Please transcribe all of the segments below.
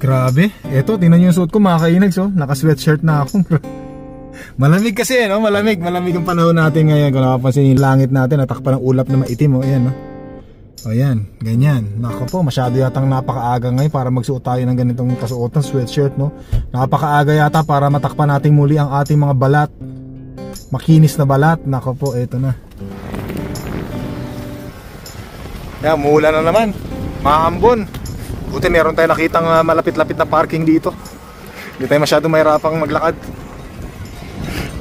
Grabe, eto, tingnan nyo yung suot ko mga kainags, oh. Naka-sweatshirt na ako. Malamig kasi, no? Malamig ang panahon natin ngayon. Kung nakapansin yung langit natin, natakpan ng ulap na maitim, oh. Ayan, no? O yan, ganyan. Nako po, masyado yatang napakaaga ngayon para magsuot tayo ng ganitong kasuotan, sweatshirt, no? Napakaaga yata para matakpan natin muli ang ating mga balat. Makinis na balat. Nako po, eto na. Yan, muulan na naman. Maambon. Buti meron tayo nakitang malapit-lapit na parking dito. Hindi tayo masyadong mahirapang maglakad.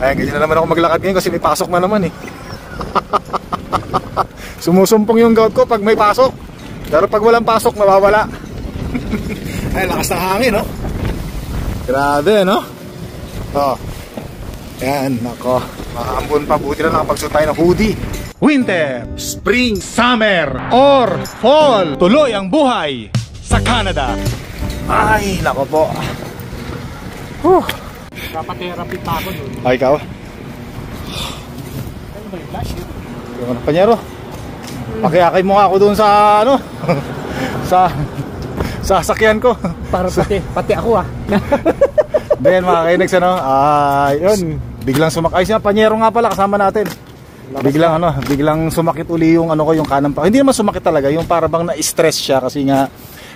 Ayan, ganyan na naman ako maglakad ngayon kasi may pasok na naman eh. Sumusumpong yung gout ko pag may pasok. Pero pag walang pasok, nawawala. Ay, lakas ng hangin, no? Grabe, no? Oh. Ayan, nako. Maambon pa, buti na nakapagsuot tayo ng hoodie. Winter, spring, summer, or fall. Tuloy ang buhay sa Canada. Ay, nako po. Dapat therapy pa ako dun. Ay, ikaw? Ano ba yung flash? Yung ano, panyero? Pakiakay mo nga ako dun sa ano? sa sasakyan ko. Para pati ako ah. Then mga kainags, ano? Yun, biglang sumakay siya. Panyero nga pala, kasama natin. Biglang sumakit uli yung ano ko, yung kanan pa. Hindi naman sumakit talaga, yung para bang na-stress siya kasi nga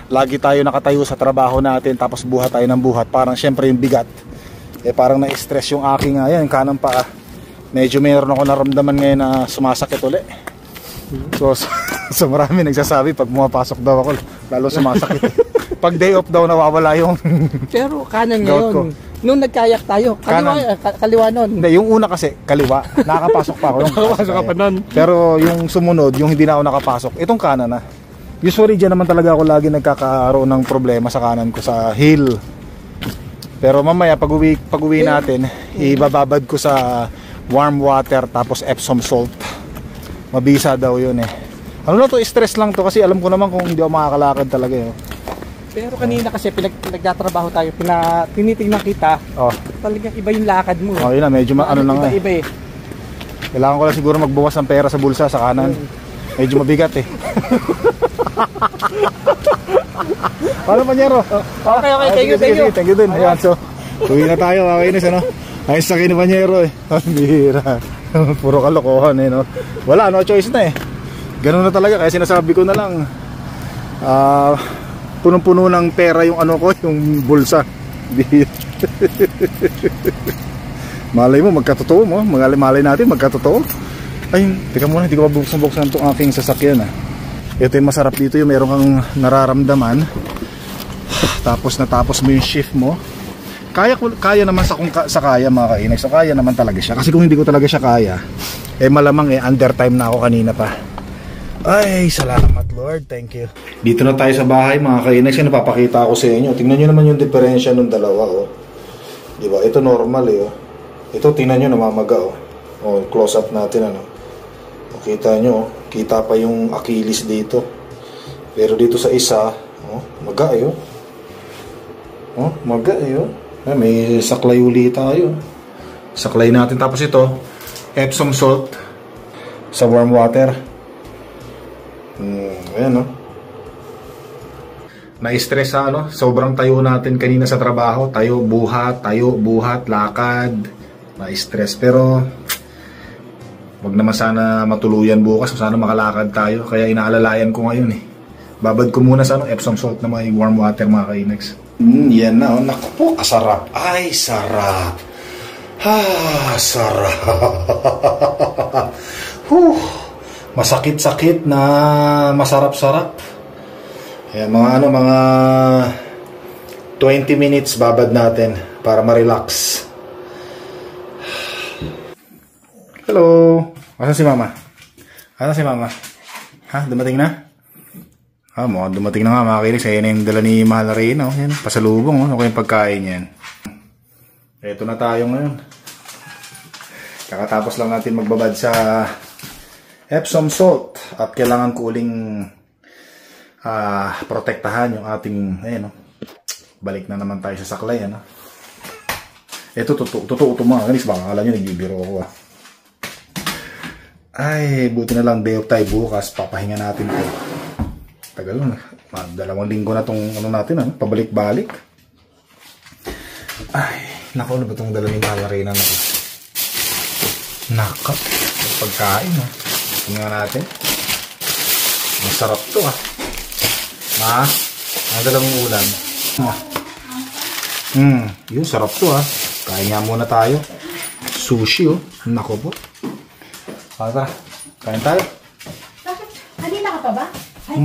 lagi tayo nakatayo sa trabaho natin tapos buhat tayo ng buhat. Parang syempre yung bigat. Parang na-stress yung aking yung kanan pa. Medyo mayroon ako naramdaman ngayon na sumasakit uli. So marami nagsasabi pag pumapasok daw ako lalo sumasakit. Pag day off daw nawawala yung pero kanan ngayon. Nung nagkayak tayo, kaliwa nun. Hindi, yung una kasi kaliwa, nakakapasok pa ako. Nakakapasok ka pa nun. Pero yung sumunod, yung hindi na ako nakapasok, itong kanan na. Usually dyan naman talaga ako lagi nagkakaroon ng problema sa kanan ko sa hill. Pero mamaya pag uwi natin, ibababad ko sa warm water tapos Epsom salt. Mabisa daw yun eh. Ano na to, stress lang to kasi alam ko naman kung hindi ako makakalakad talaga eh. Pero kanina kasi pinagtatrabaho tayo, tinitingnan kita. Talagang iba yung lakad mo. Yun na, medyo ano na nga. Iba eh. Kailangan ko lang siguro magbukas ng pera sa bulsa sa kanan. Medyo mabigat eh. Paano panyero? Okay, thank you din. Ayan, so uwi na tayo, kakainis ano. Ayos sa ni panyero eh. Ang bihira. Puro kalokohan eh, no. Wala, no choice na eh. Ganun na talaga, kaya sinasabi ko na lang punong-puno ng pera yung ano ko, yung bulsa. Malay mo, magkatotoo mo. Malay natin, magkatotoo. Ay, teka muna, hindi ko mabuksan itong aking sasakyan. Ito yung masarap dito, yung meron kang nararamdaman. Tapos mo yung shift mo. Kaya naman sa kaya mga kainag. So kaya naman talaga siya. Kasi kung hindi ko talaga siya kaya, malamang under time na ako kanina pa. Ay, salamat Lord, thank you. Dito na tayo sa bahay mga kainags, napapakita ako sa inyo. Tingnan nyo naman yung diferensya ng dalawa, oh. Diba? Ito normal eh, oh. Ito tingnan nyo namamaga, oh. Oh, close up natin, ano. Kita nyo, oh. Kita pa yung Achilles dito. Pero dito sa isa, oh, maga eh, oh. Oh, maga eh, oh. May saklay uli tayo. Saklay natin. Tapos ito, Epsom salt sa warm water. Ayan, no? Na-stress sa ano, sobrang tayo natin kanina sa trabaho. Tayo, buhat, lakad. Na-stress. Pero wag naman sana matuluyan bukas. Sana makalakad tayo. Kaya inaalalayan ko ngayon eh. Babad ko muna sa ano, Epsom salt na may warm water mga kainags. Yan na, oh. Naku po, kasarap. Ay, sarap. Sarap. Masakit-sakit na masarap-sarap. Ayan, mga 20 minutes babad natin para ma-relax. Hello. Asan si mama? Ha? Dumating na? Mukhang dumating na nga mga kilig. Ayan yung dala ni Mahal Reyna. Yan, pasalubong. Okay yung pagkain yan. Ito na tayo ngayon. Kakatapos lang natin magbabad sa Epsom salt. At kailangan ko uling protektahan yung ating, ayan, balik na naman tayo sa saklay. Ito, totoo ito mga kilig. Baka akala nyo nagbibiro ako. Ay, buti na lang day off tayo bukas. Papahinga natin ito. Tagal na. 2 linggo na itong ano natin, ano? Pabalik-balik. Ay, naku, ano ba itong dala ni Mama Reyna na ito? Naka, pagkain ha. Tingnan natin. Masarap to ha. Ma, ang dala mong ulam. Yun, sarap to ha. Kain nga muna tayo. Sushi oh. Nako po. Tara, kain tayo. Bakit? Kanina ka pa ba? Ay,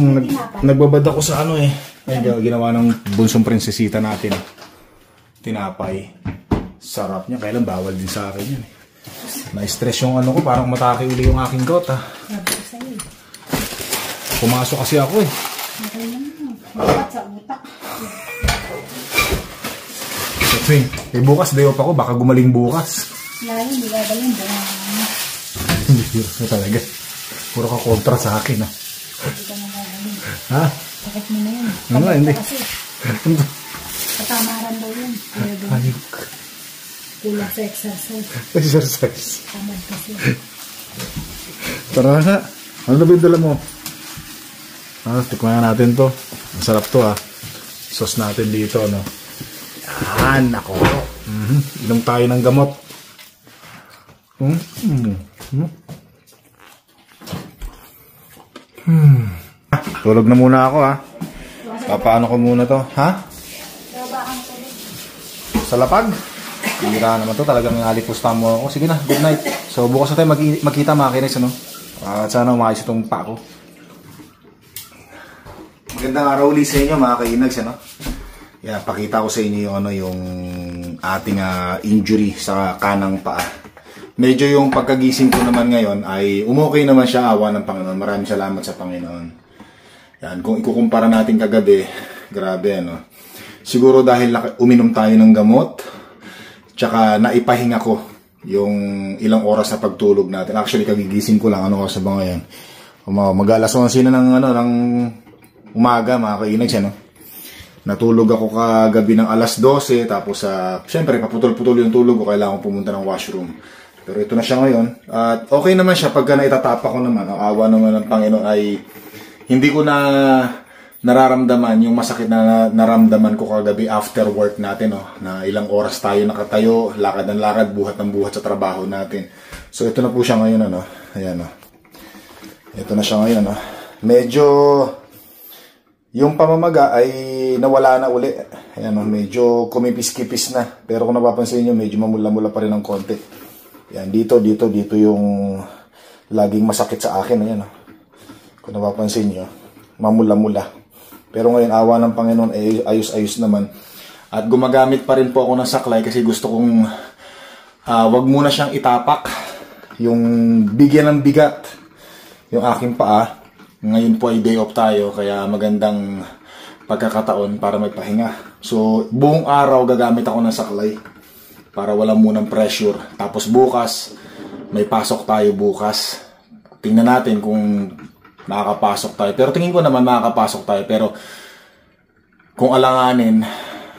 nagbabad ako sa ano eh. Ay, ginawa ng bunsong prinsesita natin. Tinapay. Sarap niya. Kailan bawal din sa akin yan eh. Na-stress yung ano ko. Parang matake uli yung aking gout ha. Sabi ko sa'yo. Pumasok kasi ako eh. Okay lang yun. Mabat sa utak. So, Twing, bukas day off ako. Baka gumaling bukas. Lalo, hindi ka ba yung buwan? Hindi na talaga. Puro ka kontra sa akin ha. Hindi ka nagagaling. Ha? Sakit mo na yun. Ano nga, hindi. Kasi, katamaran daw yun. Panik. Kulang sa exercise. Exercise. Tamad kasi. Tara nga. Ano na ba yung dala mo? Tikman na natin to. Masarap to ha. Sauce natin dito, no? Yan, ako. Inom tayo ng gamot. Tulog na muna ako ha. Papaano ko muna to, ha? Sa lapag? Bira naman to, talagang alipusta mo ako. Sige na, good night. So bukas na tayo magkita mga kinis, ano? At sana umayos itong pa ko. Magandang araw ulit sa inyo mga kainags, ano? Yeah, pakita ko sa inyo yung, ano, yung ating injury sa kanang paa. Medyo yung pagkagising ko naman ngayon ay umokay naman siya, awa ng Panginoon. Maraming salamat sa Panginoon. Yan, kung ikukumpara natin kagabi, grabe ano. Siguro dahil uminom tayo ng gamot, tsaka naipahinga ko yung ilang oras na pagtulog natin. Actually, kagigising ko lang, ano oras ba ngayon? Mag-alas 11 na ng umaga, mga kainags, ano. Natulog ako kagabi ng alas 12, tapos syempre, paputol-putol yung tulog ko, kailangan ko pumunta ng washroom. Pero ito na siya ngayon. At okay naman siya pagka naitatapa ko naman. Ang awa naman ng Panginoon ay hindi ko na nararamdaman yung masakit na naramdaman ko kagabi after work natin. Oh, na ilang oras tayo nakatayo, lakad ng lakad, buhat ng buhat sa trabaho natin. So ito na po siya ngayon. Ano? Ayan, oh. Ito na siya ngayon. Oh. Medyo yung pamamaga ay nawala na uli. Ayan, oh. Medyo kumipis-kipis na. Pero kung napapansin nyo, medyo mamula-mula pa rin ng konti. Yan, dito yung laging masakit sa akin. Ayan, oh. Kung napapansin nyo, mamula-mula. Pero ngayon, awa ng Panginoon, ayos-ayos naman. At gumagamit pa rin po ako ng saklay kasi gusto kong wag muna siyang itapak. Yung bigyan ng bigat yung aking paa. Ngayon po ay day off tayo, kaya magandang pagkakataon para magpahinga. So, buong araw gagamit ako ng saklay para wala munang pressure. Tapos bukas, may pasok tayo bukas. Tingnan natin kung makakapasok tayo. Pero tingin ko naman makakapasok tayo. Pero kung alanganin,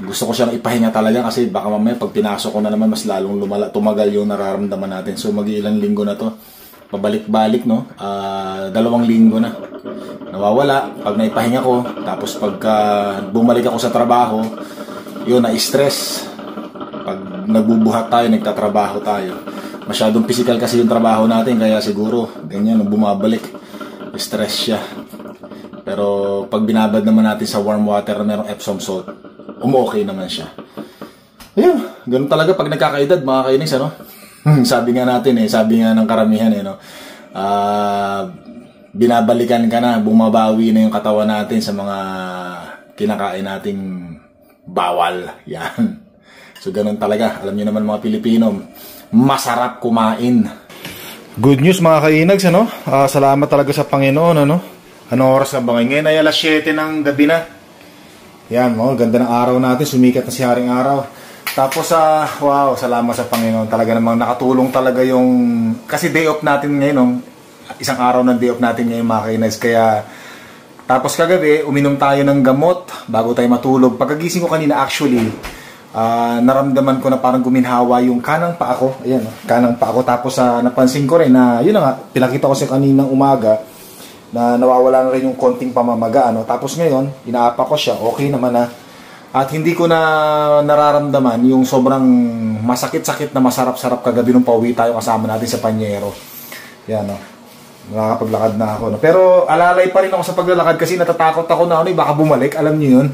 gusto ko siyang ipahinga talaga kasi baka mamaya pag pinasok ko na naman mas lalong tumagal yung nararamdaman natin. So mag-iilang linggo na to. Pabalik-balik, no? 2 linggo na. Nawawala pag naipahinga ko. Tapos pagka bumalik ako sa trabaho, yun, na-stress. Pag nagbubuhat tayo, nagtatrabaho tayo. Masyadong physical kasi yung trabaho natin, kaya siguro, ganyan, bumabalik. Stress siya. Pero pag binabad naman natin sa warm water na merong Epsom salt, okay naman siya. Ayun, ganun talaga pag nagkakaedad, mga kainis, ano? Sabi nga natin sabi nga ng karamihan no? Binabalikan ka na, bumabawi na yung katawan natin sa mga kinakain nating bawal. Yan. So ganun talaga. Alam niyo naman mga Pilipino, masarap kumain. Good news mga kainags, ano? Salamat talaga sa Panginoon, ano? Anong oras na ba ngayon? Ngayon ay alas 7 ng gabi na. Yan, ganda ng araw natin. Sumikat na si Haring Araw. Tapos, wow, salamat sa Panginoon. Talaga namang nakatulong talaga yung... Kasi day off natin ngayon, isang araw ng day off natin ngayon mga kainags. Kaya, tapos kagabi, uminom tayo ng gamot bago tayo matulog. Pagkagising ko kanina, actually, naramdaman ko na parang guminhawa yung kanang paa ko. Ayan, kanang paa ko. Tapos napansin ko rin na, yun na nga, pinakita ko sa kaninang umaga na nawawala na rin yung konting pamamaga. Tapos ngayon, inaapa ko siya, okay naman na. At hindi ko na nararamdaman yung sobrang masakit-sakit na masarap-sarap kagabi nung pauwi tayo kasama natin sa Panyero. Yan, nakakapaglakad na ako. Pero alalay pa rin ako sa paglalakad kasi natatakot ako na baka bumalik. Alam niyo yun?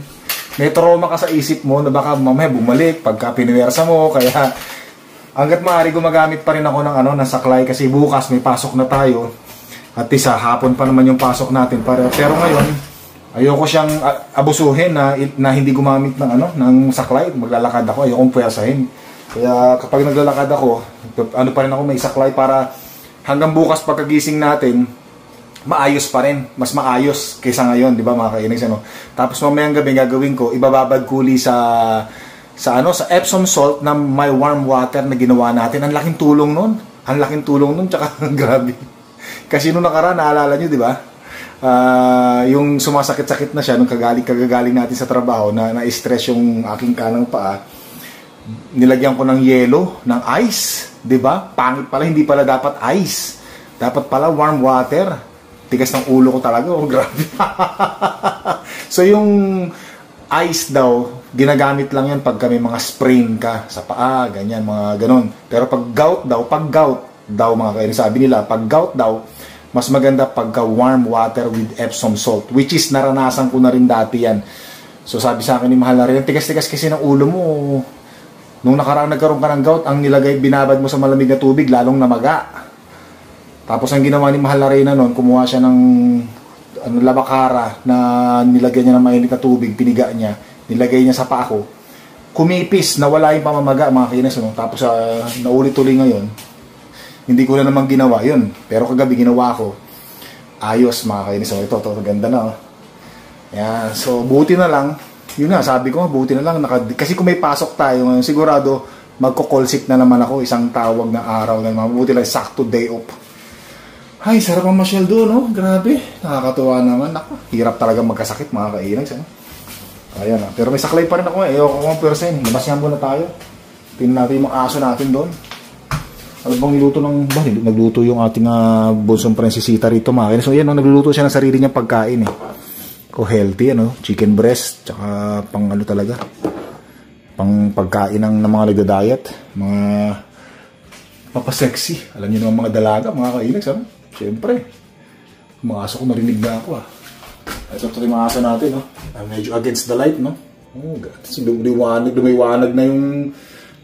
May trauma ka sa isip mo na baka mamaya bumalik pagka piniwersa mo. Kaya hanggat maaari gumagamit pa rin ako ng saklay kasi bukas may pasok na tayo. At isa, hapon pa naman yung pasok natin. Pero ngayon, ayoko siyang abusuhin na hindi gumamit ng saklay. Maglalakad ako, ayokong puwersahin. Kaya kapag naglalakad ako, pa rin ako may saklay para hanggang bukas pagkagising natin, maayos pa rin. Mas maayos kaysa ngayon, di ba mga kainags? Tapos mamayang gabi gagawin ko, ibababad kuli sa Epsom salt na may warm water na ginawa natin. Ang laking tulong nun. Ang laking tulong nun, tsaka grabe. Kasi nung nakaraan, naalala nyo, di ba? Yung sumasakit-sakit na siya nung kagagaling natin sa trabaho na-stress yung aking kanang paa. Nilagyan ko ng yelo, ng ice, di ba? Pangit pala, hindi pala dapat ice. Dapat pala warm water. Tigas ng ulo ko talaga, grabe. So yung ice daw, ginagamit lang yan pag may mga sprain ka sa paa, ganyan, mga ganon. Pero pag gout daw mga kainags, sabi nila, pag gout daw, mas maganda pagka warm water with Epsom salt, which is naranasan ko na rin dati yan. So sabi sa akin ni Mahal na rin, tigas-tigas kasi ng ulo mo. Nung nakaraan nagkaroon ka ng gout, ang nilagay, binabad mo sa malamig na tubig, lalong namaga. Tapos ang ginawa ni Mahal na rin noon, kumuha siya ng labakara na nilagay niya ng mainit na tubig, piniga niya, nilagay niya sa paa ko. Kumipis, nawala yung pamamaga mga kainags. Tapos naulit-uli ngayon, hindi ko na naman ginawa yun. Pero kagabi ginawa ko. Ayos mga kainis. So, ito, ganda na. Yan. So, buti na lang. Yun nga, sabi ko, buti na lang. Kasi kung may pasok tayo ngayon, sigurado magko-call sick na naman ako. Isang tawag na araw na naman. Buti lang, sakto day off. Ay, sarap ang masyal doon, no? Grabe. Nakakatuwa naman. Ako, hirap talaga magkasakit mga kainags. Ayan na. Pero may saklay pa rin ako. Ayoko kong persen. Labas nga muna tayo. Tingnan natin yung mga aso natin doon. Ano bang niluto nagluto yung ating bunsong prinsesita rito mga kainis. So yan, nagluluto siya ng sarili niyang pagkain healthy, chicken breast, tsaka pang talaga, pang pagkain ng mga nagda-diet, mga papasexy. Alam niyo naman mga dalaga, mga kainags, siyempre, mga aso ko narinig na ako Ito yung mga aso natin, medyo against the light, lumiwanag na yung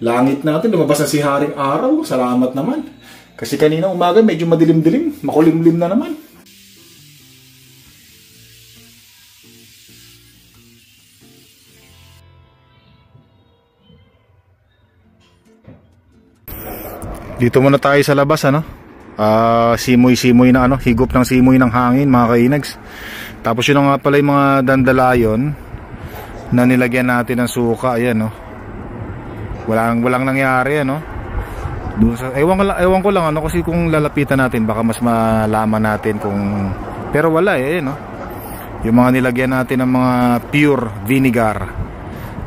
langit natin, lumabas na si Haring Araw. Salamat naman. Kasi kanina umaga medyo madilim-dilim, makulimlim na naman. Dito muna tayo sa labas, simoy-simoy na higop ng simoy ng hangin mga kainags. Tapos yun nga pala yung mga dandalayon na nilagyan natin ng suka. Ayan, walang nangyari Doon sa ewan ko lang kasi kung lalapitan natin baka mas malaman natin kung, pero wala yung mga nilagyan natin ng mga pure vinegar.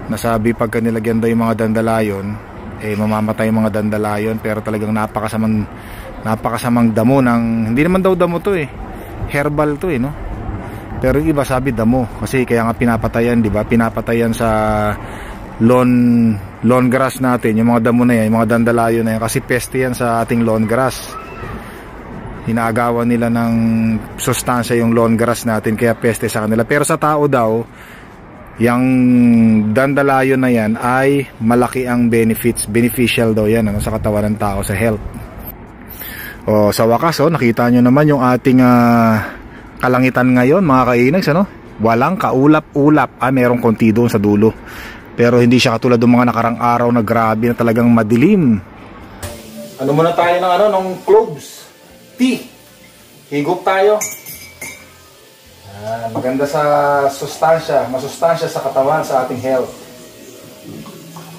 Nasabi pagka nilagyan daw yung mga dandalayon mamamatay yung mga dandalayon, pero talagang napakasamang damo ng, hindi naman daw damo to herbal to pero yung iba sabi damo kasi kaya nga pinapatayan, di ba? Pinapatayan sa lawn grass natin, yung mga damo na yan, yung mga dandalayo na yan, kasi peste yan sa ating lawn grass. Inaagawan nila ng sustansya yung lawn grass natin, kaya peste sa kanila. Pero sa tao daw, yung dandalayo na yan ay malaki ang beneficial daw yan sa katawan ng tao, sa health. Sa wakas nakita nyo naman yung ating kalangitan ngayon mga kainags, walang kaulap-ulap. Merong konti doon sa dulo. Pero hindi siya katulad ng mga nakarang araw na grabe na talagang madilim. Muna tayo ng cloves. Tea. Higop tayo. Maganda sa masustansya sa katawan, sa ating health.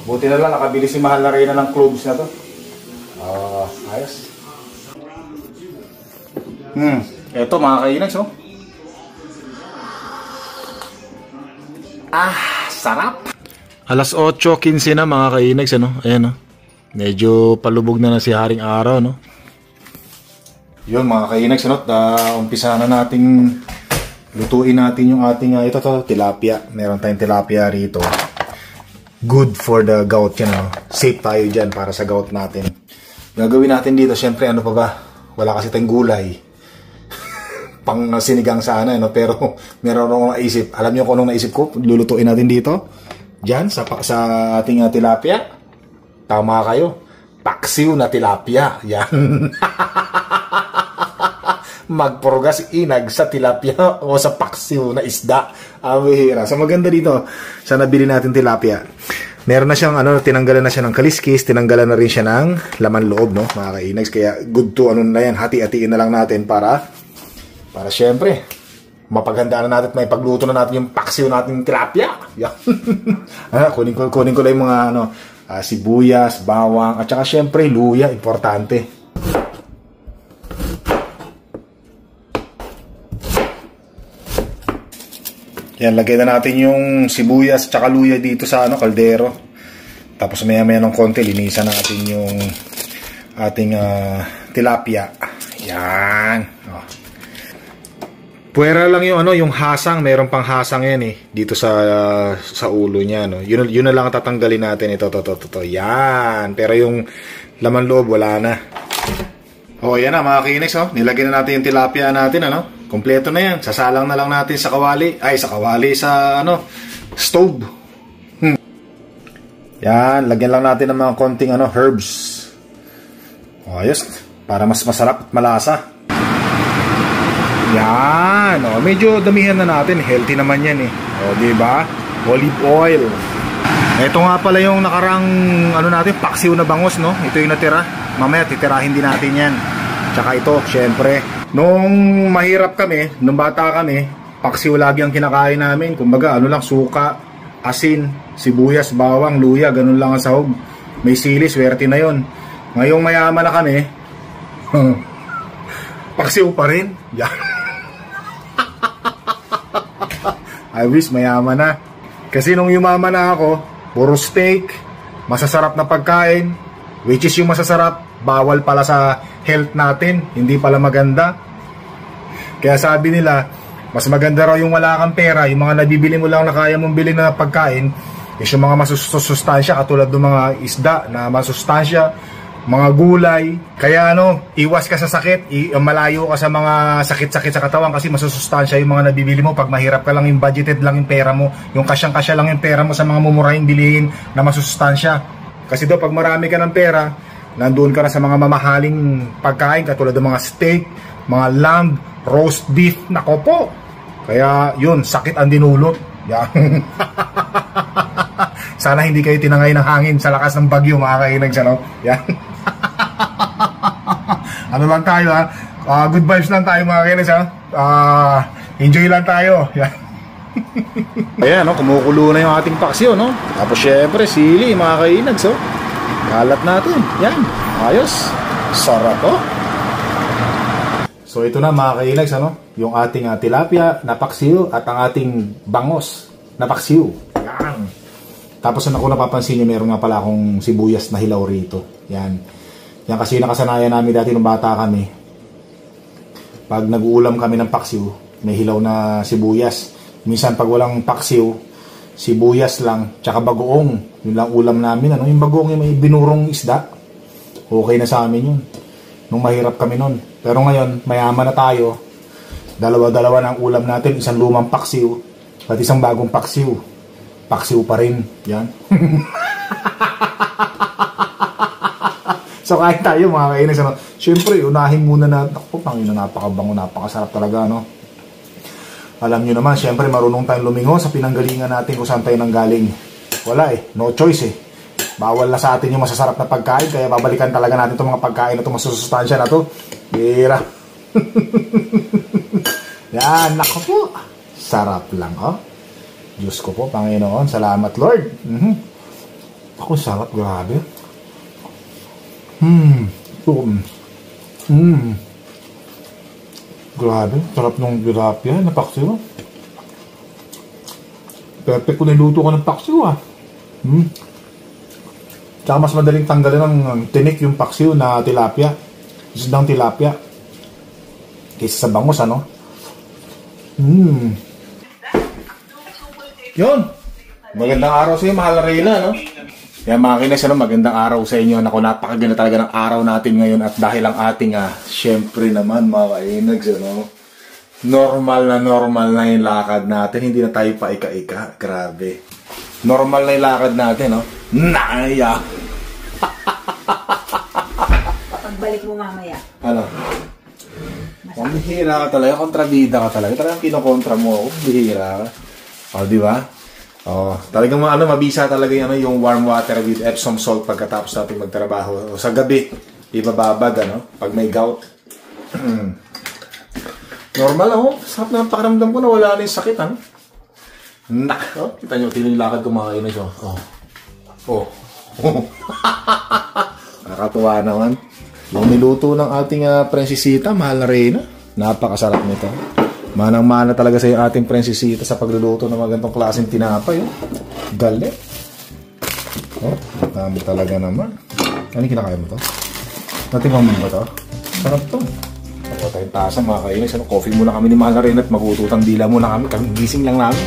Buti na lang, nakabili si Mahal na Reyna ng cloves na to. Ayos. Eto mga kainags, sarap. Alas 8:15 na mga kainags, ano? Ayan, no? Medyo palubog na si Haring Araw, no? Yun mga kainags, ano? Umpisa na nating lutuin natin yung ating, ito tilapia. Meron tayong tilapia rito. Good for the gout yan, no? Safe tayo dyan para sa gout natin. Gagawin natin dito, syempre, ano pa ba? Wala kasi tayong gulay. Pang sinigang sana, no? Pero meron akong naisip. Alam niyo kung anong naisip ko? Lulutuin natin dito. Diyan, sa ating tilapia. Tama kayo. Paksiw na tilapia. Yan. Magpurgas inag sa tilapia o sa paksiw na isda. Amihira. So maganda dito sa nabili natin tilapia. Meron na siyang tinanggalan na siya ng kaliskis, tinanggalan na rin siya ng laman loob, no, mga kainags. Kaya good to na yan, hati-hatiin na lang natin para syempre mapaghandaan na natin, may pagluto na natin yung paksiw natin tilapia. Yan. kunin ko lang yung mga sibuyas, bawang, at saka syempre luya, importante. Yan, lagay na natin yung sibuyas at saka luya dito sa kaldero. Tapos maya-maya ng konti, linisan natin yung ating tilapia. Yan. Oh. Puwera lang yung hasang, meron pang hasang yan dito sa ulo niya, no. Yun na lang tatanggalin natin ito. Yan. Pero yung laman loob wala na. Oh, yan na mga kinex, nilagyan na natin yung tilapia natin, kompleto na yan. Sasalang na lang natin sa kawali. Sa stove. Yan, lagyan lang natin ng mga konting herbs. Oh, ayos. Para mas masarap at malasa. Yan, medyo damihan na natin. Healthy naman yan di ba? Olive oil. Ito nga pala yung nakarang natin, paksiw na bangus, no? Ito yung natira. Mamaya titirahin din natin yan. Tsaka ito, syempre. Nung mahirap kami, nung bata kami, paksiw lagi ang kinakain namin. Kumbaga, lang, suka, asin, sibuyas, bawang, luya, ganun lang ang sahog. May sili, swerte na yon. Ngayong mayaman na kami, paksiw pa rin. Yan. I wish mayaman na. Kasi nung yumaman na ako, puro steak, masasarap na pagkain, which is yung masasarap, bawal pala sa health natin, hindi pala maganda. Kaya sabi nila, mas maganda raw yung wala kang pera, yung mga nabibili mo lang na kaya mong bilhin na pagkain, is yung mga masusustansya, katulad ng mga isda na masustansya, mga gulay. Kaya iwas ka sa sakit, malayo ka sa mga sakit-sakit sa katawan kasi masusustansya yung mga nabibili mo. Pag mahirap ka lang, yung budgeted lang yung pera mo, yung kasyang-kasya lang yung pera mo sa mga mumurahing bilihin na masusustansya. Kasi daw pag marami ka ng pera, nandoon ka na sa mga mamahaling pagkain katulad ng mga steak, mga lamb, roast beef, nako po. Kaya yun, sakit ang dinulot. Yan. Sana hindi kayo tinangay ng hangin sa lakas ng bagyo, mga kainags, yan. Lang tayo, good vibes lang tayo, mga kainags, enjoy lang tayo. Yan. Ayan, kumukulo na yung ating paksiw, Tapos syempre sili, mga kainags, kalat natin. Yan, ayos. Sarap, So ito na mga kainags, yung ating tilapia na paksiw at ang ating bangos na paksiw. Yan. Tapos kung napapansin nyo, meron nga pala akong sibuyas na hilaw rito. Yan. Yan kasi nakasanayan namin dati nung bata kami. Pag nag-uulam kami ng paksiw, may hilaw na sibuyas. Minsan pag walang paksiw, sibuyas lang, tsaka bagoong. Yun lang ulam namin. Yung bagoong yung may binurong isda. Okay na sa amin yun. Nung mahirap kami nun. Pero ngayon, mayaman na tayo. Dalawa-dalawa na ang ulam natin. Isang lumang paksiw at isang bagong paksiw. Paksiw pa rin. Yan. So kahit tayo mga kainis, syempre unahin muna natin. Ako, Panginoon, napakabango, napakasarap talaga, Alam nyo naman, syempre marunong tayong lumingon sa pinanggalingan natin kung saan tayo nanggaling. Wala no choice Bawal na sa atin yung masasarap na pagkain, kaya babalikan talaga natin itong mga pagkain na itong masusustansya na to. Bira. Yan, nako po. Sarap lang, Diyos ko po, Panginoon. Salamat, Lord. Ako, sarap, grabe. Grabe, sarap nung tilapia na paksiw. Perfect kung niluto ko ng paksiw, Tsaka mas madaling tanggalin ng tinik yung paksiw na tilapia. Isdang tilapia. Kaysa sa bangus, ano? Yun. Magandang araw sa iyo, mahal na Reyna, no? Yan mga kinex, ano, magandang araw sa inyo. Naku, napakaganda talaga ng araw natin ngayon. At dahil ang ating, syempre naman mga kinex, ano? Normal na yung lakad natin. Hindi na tayo pa ika-ika. Grabe. Normal na yung lakad natin, no? Naya! Pagbalik mo mamaya. Ano? Bihira ka talaga, kontrabida ka talaga. Talagang kinokontra mo ako, bihira ka. O, di ba? O, talagang mabisa talaga yung warm water with Epsom salt pagkatapos natin magtrabaho. O, sa gabi, ibababad, ano? Pag may gout. Normal ako. Sarap na pakiramdam ko na wala na yung sakit, ano? Oh, kita nyo, tinilakad ko mga kinis, oh. Nakakatuwa naman. Yung niluto ng ating prinsesita, mahal na Reyna. Napakasarap nito. Manang-mana talaga sa ating prinsesita sa pagluluto ng magandang klaseng tinapay. Galit. Dami talaga naman. Ano kinakain mo to? Natingnan mo ba to? Sarap to. Ako tayong tasa mga kainis. Coffee muna kami ni mahal na Reyna at magututang dila muna kami. Gising lang namin.